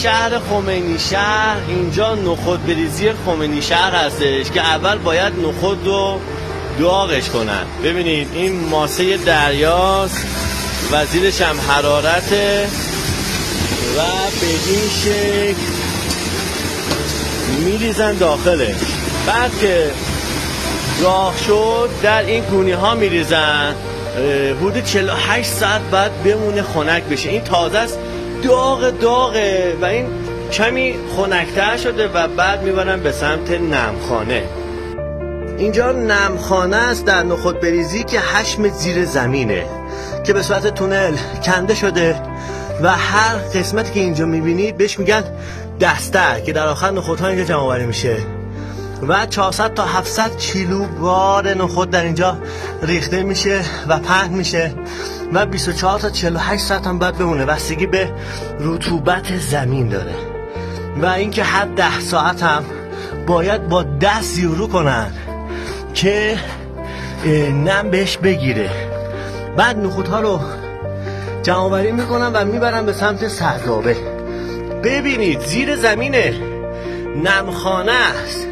شهر خمینی شهر، اینجا نخود بریزی خمینی شهر هستش که اول باید نخود رو داغش کنن. ببینید این ماسه دریاست و زیرش هم حرارته و به این شکل میریزن داخلش. بعد که راه شد در این گونی ها میریزن. حدود 48 ساعت بعد بمونه خنک بشه. این تازه است، داغه و این کمی خنک‌تر شده و بعد میبرن به سمت نمخانه. اینجا نمخانه است در نخود بریزی که حشم زیر زمینه که به صورت تونل کنده شده و هر قسمتی که اینجا میبینید بهش میگن دستر که در آخر نخودها اینجا جمع آوری میشه و 400 تا 700 کیلو بار نخود در اینجا ریخته میشه و پهن میشه و 24 تا 48 ساعت هم باید بمونه. بستگی به رطوبت زمین داره و اینکه هر 10 ساعت هم باید با دست یورو کنن که نم بهش بگیره. بعد نخودها رو جمع آوری میکنن و میبرن به سمت سردابه. ببینید زیر زمینه نمخانه است.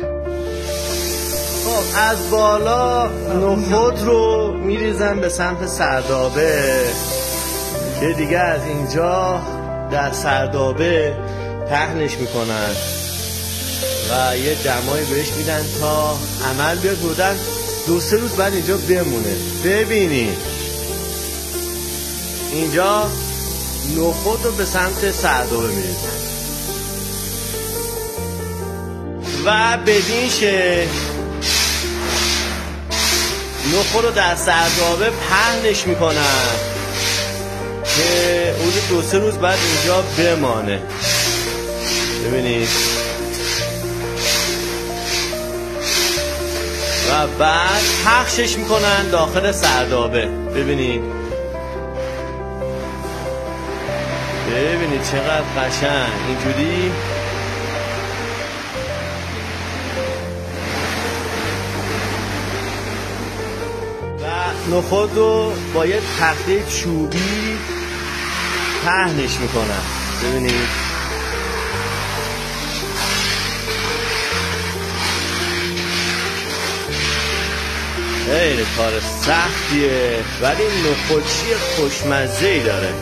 خب از بالا نخود رو میریزن به سمت سردابه که دیگه از اینجا در سردابه پهنش میکنن و یه دمایی بهش میدن تا عمل بیاد. بودن 2-3 روز بعد اینجا بمونه. ببینید اینجا نخود رو به سمت سردابه میریزن و بدین شکل نخود رو در سردابه پهنش میکنن که حدود 2-3 روز بعد اینجا بمانه. ببینید و بعد پخشش میکنن داخل سردابه. ببینید چقدر قشنگ اینجوری و نخود رو با یه تخته چوبی پهنش میکنن. ببینید خیلی کار سختیه ولی نخودچی خوشمزه‌ای داره.